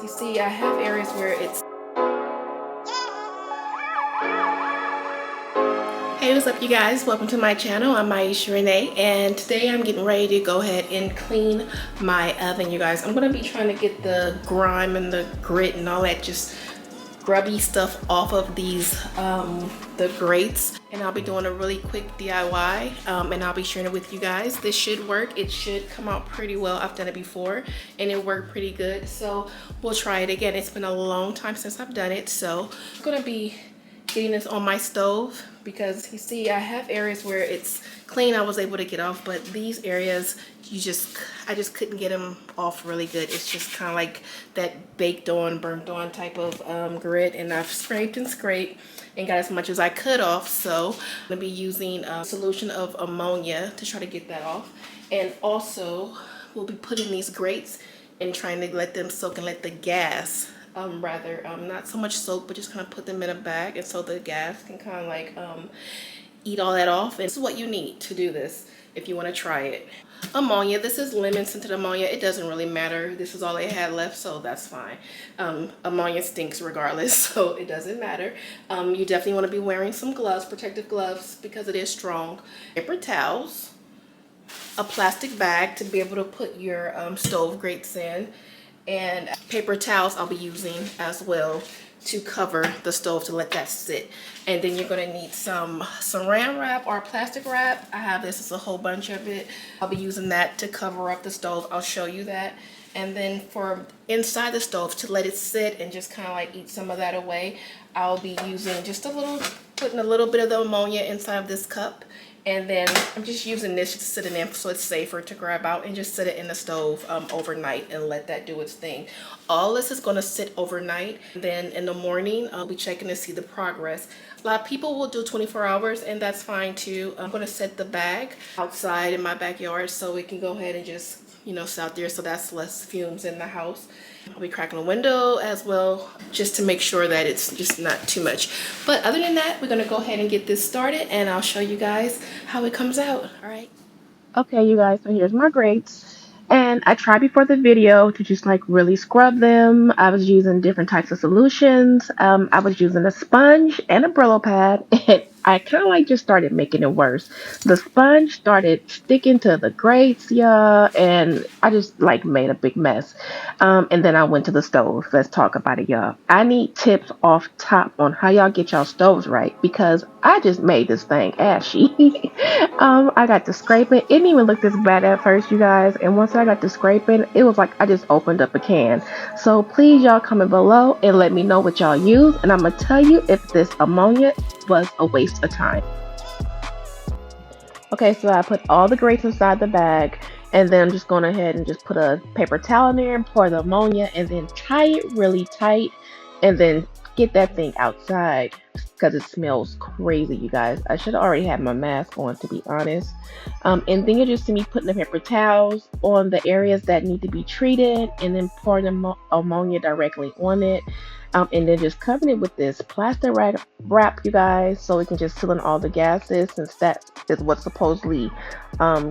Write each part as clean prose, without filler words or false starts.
you see I have areas where it's... Hey, what's up you guys? Welcome to my channel. I'm Maisha Renee, and today I'm getting ready to go ahead and clean my oven, you guys. I'm gonna be trying to get the grime and the grit and all that just grubby stuff off of these the grates, and I'll be doing a really quick DIY and I'll be sharing it with you guys. This should work. It should come out pretty well. I've done it before and it worked pretty good, so we'll try it again. It's been a long time since I've done it, so I'm gonna be getting this on my stove because you see I have areas where it's clean, I was able to get off, but these areas I just couldn't get them off really good. It's just kind of like that baked on, burnt on type of grit, and I've scraped and scraped and got as much as I could off. So I'm gonna be using a solution of ammonia to try to get that off, and also we'll be putting these grates and trying to let them soak and let the gas not so much soak, but just kind of put them in a bag, and so the gas can kind of like eat all that off. And this is what you need to do this if you want to try it. Ammonia, this is lemon scented ammonia. It doesn't really matter. This is all they had left, so that's fine. Ammonia stinks regardless, so it doesn't matter. You definitely want to be wearing some gloves, protective gloves, because it is strong. Paper towels, a plastic bag to be able to put your stove grates in, and paper towels I'll be using as well to cover the stove to let that sit. And then you're going to need some saran wrap or plastic wrap. I have this, it's a whole bunch of it. I'll be using that to cover up the stove. I'll show you that. And then for inside the stove, to let it sit and just kind of like eat some of that away, I'll be using just putting a little bit of the ammonia inside of this cup. And then I'm just using this to sit it in so it's safer to grab out, and just sit it in the stove overnight and let that do its thing. All this is going to sit overnight. Then in the morning, I'll be checking to see the progress. A lot of people will do 24 hours, and that's fine too. I'm going to set the bag outside in my backyard so it can go ahead and just, you know, sit out there, so that's less fumes in the house. I'll be cracking a window as well, just to make sure that it's just not too much. But other than that, we're gonna go ahead and get this started, and I'll show you guys how it comes out. All right. Okay, you guys, so here's my grates. And I tried before the video to just like really scrub them. I was using different types of solutions. I was using a sponge and a Brillo pad, and I kind of like just started making it worse. The sponge started sticking to the grates, yeah, and I just like made a big mess. And then I went to the stove. Let's talk about it, y'all. I need tips off top on how y'all get y'all stoves right, because I just made this thing ashy. I got to scraping. It didn't even look this bad at first, you guys. And once I got to scraping, it was like I just opened up a can. So please, y'all, comment below and let me know what y'all use, and I'm gonna tell you if this ammonia was a waste of time. Okay, so I put all the grates inside the bag, and then I'm just going ahead and just put a paper towel in there and pour the ammonia, and then tie it really tight, and then get that thing outside because it smells crazy, you guys. I should already have my mask on, to be honest. And then you just see me putting the paper towels on the areas that need to be treated, and then pouring the ammonia directly on it. And then just covering it with this plastic wrap, you guys, so it can just seal in all the gases, since that is what supposedly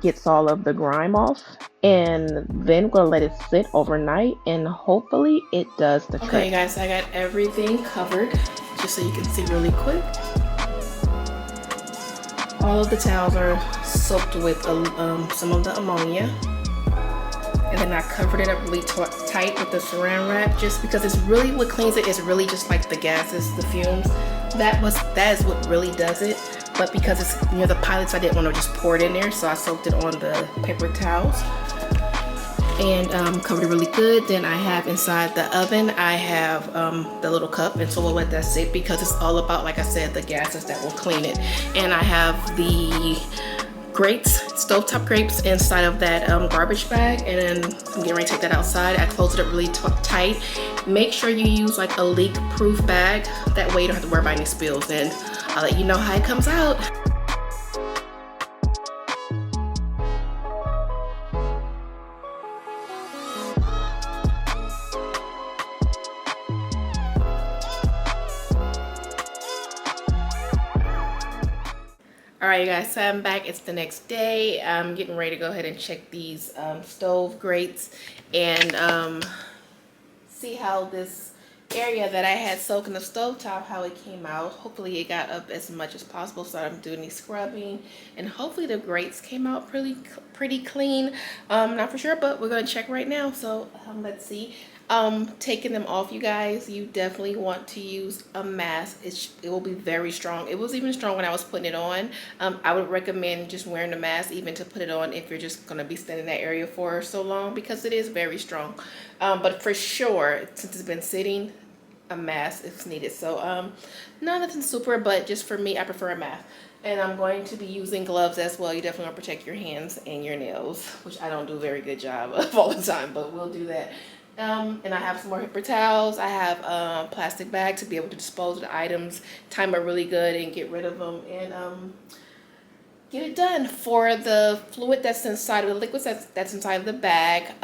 gets all of the grime off. And then we're gonna let it sit overnight, and hopefully it does the trick. Okay, guys, I got everything covered, just so you can see really quick. All of the towels are soaked with some of the ammonia. And then I covered it up really tight with the saran wrap, just because it's really what cleans it is really just like the gases, the fumes. That is what really does it. But because it's near the pilots, I didn't want to just pour it in there, so I soaked it on the paper towels and covered it really good. Then I have inside the oven, I have the little cup, and so we'll let that sit because it's all about, like I said, the gases that will clean it. And I have the grates, stovetop grates, inside of that garbage bag, and then I'm getting ready to take that outside. I closed it up really tight. Make sure you use like a leak-proof bag. That way you don't have to worry about any spills, and I'll let you know how it comes out. Alright, you guys, so I'm back. It's the next day. I'm getting ready to go ahead and check these stove grates, and see how this area that I had soaked in the stovetop, how it came out. Hopefully it got up as much as possible, so I'm doing any scrubbing, and hopefully the grates came out pretty clean. Not for sure, but we're gonna check right now. So let's see. Taking them off, you guys, you definitely want to use a mask. It will be very strong. It was even strong when I was putting it on. I would recommend just wearing a mask even to put it on if you're just going to be standing in that area for so long, because it is very strong. But for sure, since it's been sitting, a mask is needed. So nothing super, but just for me, I prefer a mask. And I'm going to be using gloves as well. You definitely want to protect your hands and your nails, which I don't do a very good job of all the time, but we'll do that. And I have some more paper towels. I have a plastic bag to be able to dispose of the items, time it really good, and get rid of them, and get it done. For the fluid that's inside of the liquids that's inside of the bag,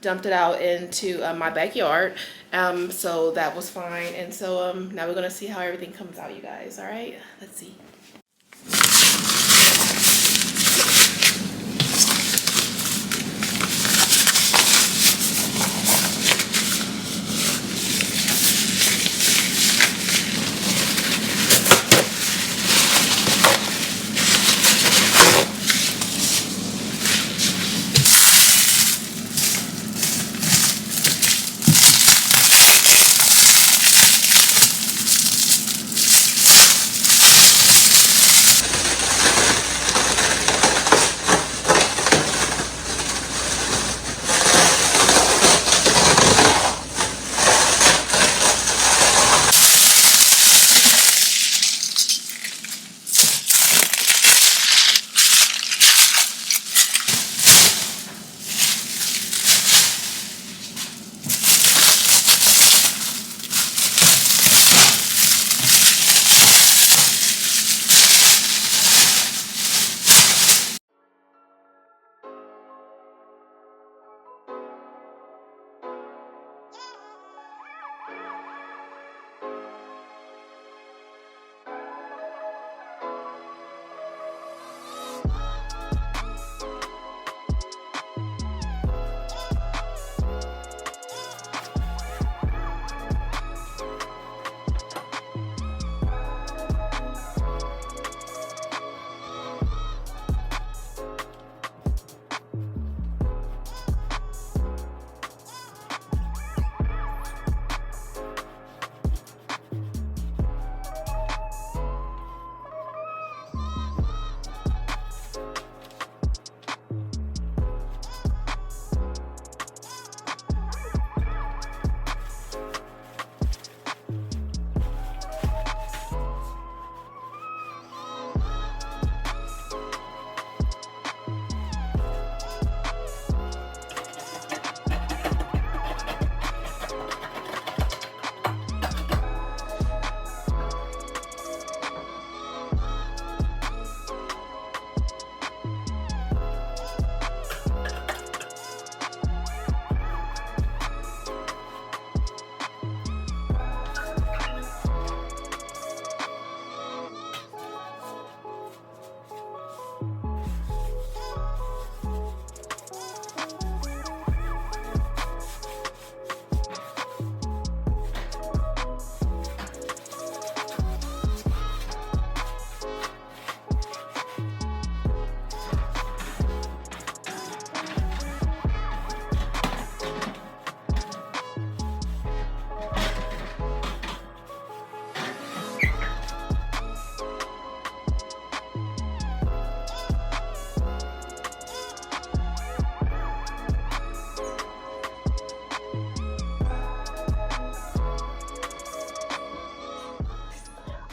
dumped it out into my backyard, so that was fine. And so now we're gonna see how everything comes out, you guys. All right, let's see.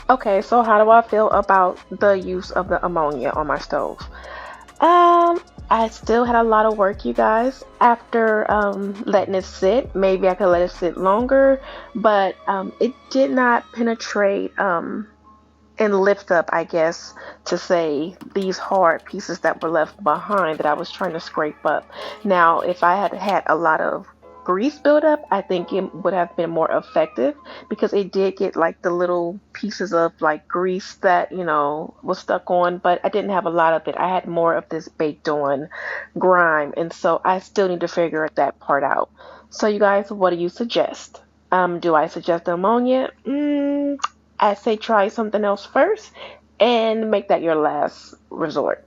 Okay, so how do I feel about the use of the ammonia on my stove? I still had a lot of work, you guys, after letting it sit. Maybe I could let it sit longer, but it did not penetrate and lift up, I guess, to say, these hard pieces that were left behind that I was trying to scrape up. Now, if I had had a lot of grease buildup, I think it would have been more effective because it did get like the little pieces of like grease that, you know, was stuck on, but I didn't have a lot of it. I had more of this baked on grime, and so I still need to figure that part out. So you guys, what do you suggest? Do I suggest ammonia? I say try something else first and make that your last resort.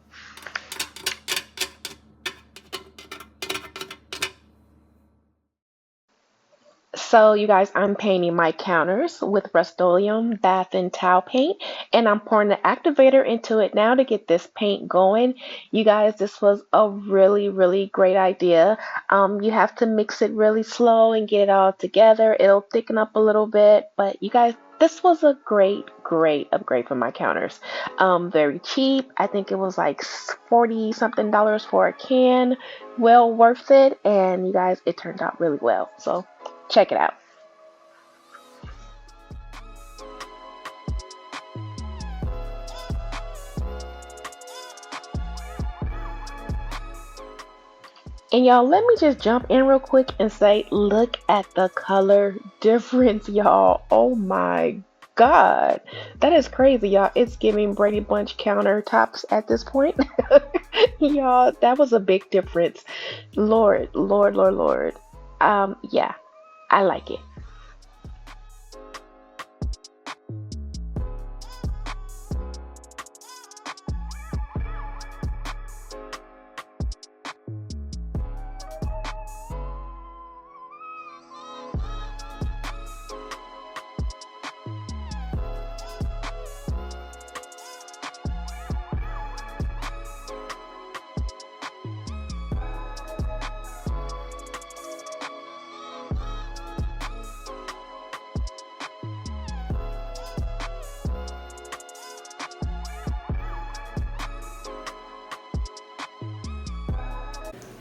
So you guys, I'm painting my counters with Rustoleum Bath and Tile paint, and I'm pouring the activator into it now to get this paint going. You guys, this was a really, really great idea. You have to mix it really slow and get it all together. It'll thicken up a little bit, but you guys, this was a great, great upgrade for my counters. Very cheap. I think it was like 40 something dollars for a can. Well worth it, and you guys, it turned out really well. So check it out. And y'all, let me just jump in real quick and say, look at the color difference, y'all. Oh my God. That is crazy, y'all. It's giving Brady Bunch countertops at this point. Y'all, that was a big difference. Lord, Lord, Lord, Lord. Yeah, I like it.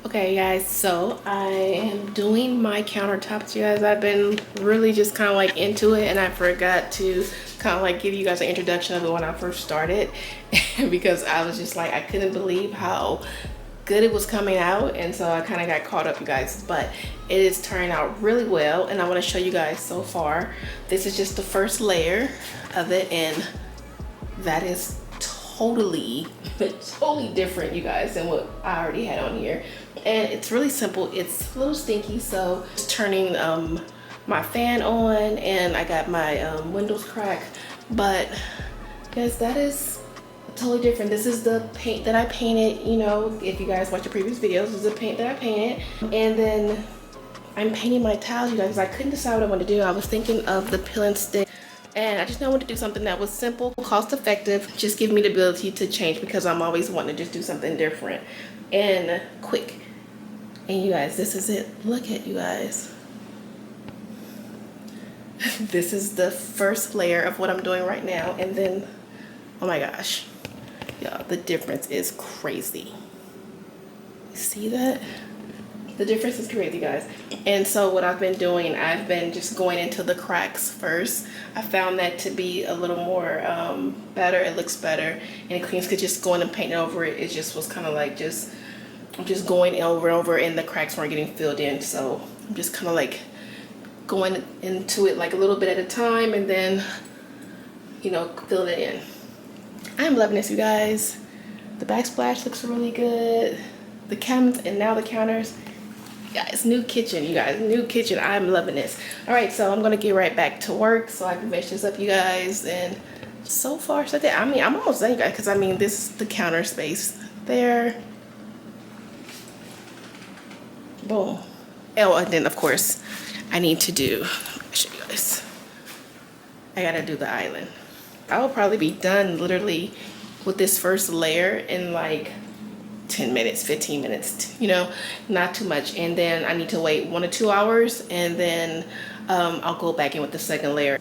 Okay guys, so I am doing my countertops, you guys. I've been really just kind of like into it, and I forgot to kind of like give you guys an introduction of it when I first started because I was just like, I couldn't believe how good it was coming out, and so I kind of got caught up, you guys. But it is turning out really well, and I want to show you guys so far. This is just the first layer of it, and that is totally totally different, you guys, than what I already had on here. And it's really simple. It's a little stinky, so just turning my fan on, and I got my windows cracked. But guys, that is totally different. This is the paint that I painted. You know, if you guys watch the previous videos, this is the paint that I painted. And then I'm painting my tiles, you guys. I couldn't decide what I wanted to do. I was thinking of the peel and stick, and I just wanted to do something that was simple, cost effective, just give me the ability to change, because I'm always wanting to just do something different and quick. And you guys, this is it. Look at you guys. This is the first layer of what I'm doing right now, and then, oh my gosh, y'all, the difference is crazy. See that? The difference is crazy, guys. And so what I've been doing, I've been just going into the cracks first. I found that to be a little more better. It looks better, and it cleans, because just going and painting over it, it just was kind of like I'm just going over and over, and the cracks weren't getting filled in. So I'm just kind of like going into it like a little bit at a time, and then, you know, fill it in. I'm loving this, you guys. The backsplash looks really good. The cabinets, and now the counters. Guys, new kitchen, you guys, new kitchen. I'm loving this. All right, so I'm gonna get right back to work so I can finish this up, you guys. And so far so good. I mean, I'm almost done, you guys, because I mean, this is the counter space there. Boom. Oh, and then of course I need to do, I'll show you guys, I gotta do the island. I will probably be done literally with this first layer in like 10 minutes, 15 minutes, you know, not too much. And then I need to wait 1 or 2 hours, and then I'll go back in with the second layer.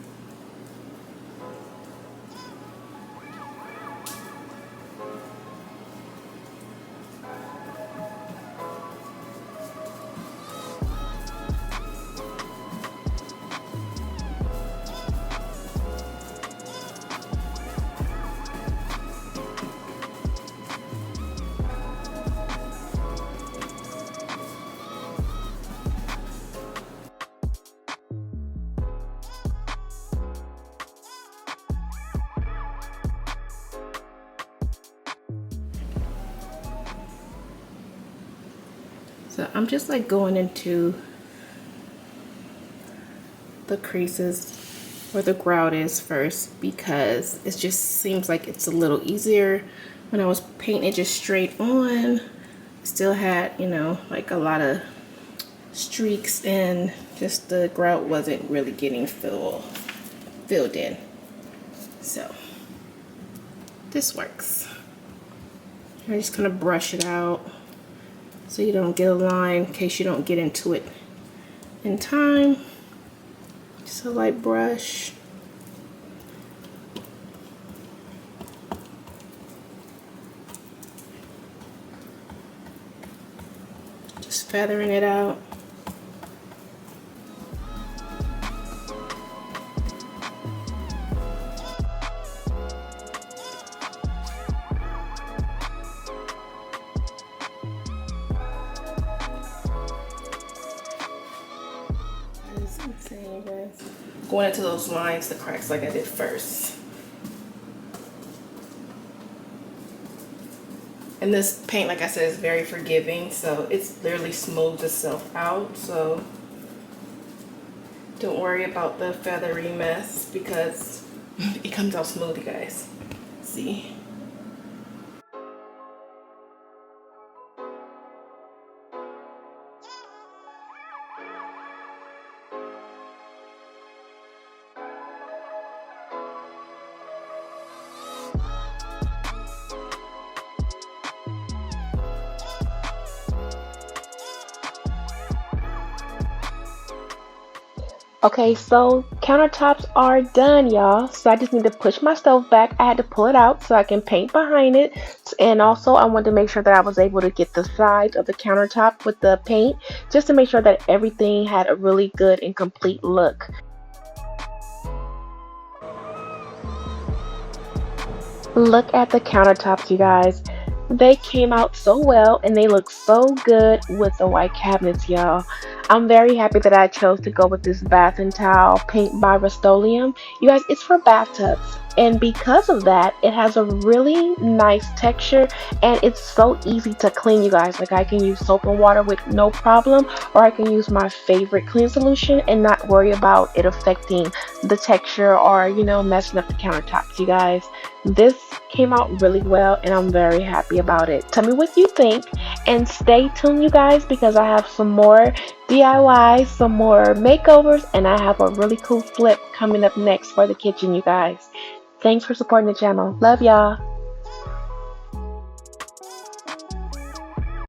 So I'm just like going into the creases where the grout is first, because it just seems like it's a little easier. When I was painting it just straight on, still had, you know, like a lot of streaks, and just the grout wasn't really getting filled in. So this works. I'm just gonna brush it out so you don't get a line in case you don't get into it in time. Just a light brush. Just feathering it out. Going into those lines, the cracks, like I did first. And this paint, like I said, is very forgiving, so it's literally smoothed itself out. So don't worry about the feathery mess, because it comes out smooth, you guys. See? Okay, so countertops are done, y'all. So I just need to push my stove back. I had to pull it out so I can paint behind it. And also I wanted to make sure that I was able to get the sides of the countertop with the paint, just to make sure that everything had a really good and complete look. Look at the countertops, you guys. They came out so well and they look so good with the white cabinets, y'all. I'm very happy that I chose to go with this bath and tile paint by Rustoleum. You guys, it's for bathtubs. And because of that, it has a really nice texture and it's so easy to clean, you guys. Like, I can use soap and water with no problem, or I can use my favorite clean solution and not worry about it affecting the texture or, you know, messing up the countertops, you guys. This came out really well and I'm very happy about it. Tell me what you think and stay tuned, you guys, because I have some more DIYs, some more makeovers, and I have a really cool flip coming up next for the kitchen, you guys. Thanks for supporting the channel. Love y'all.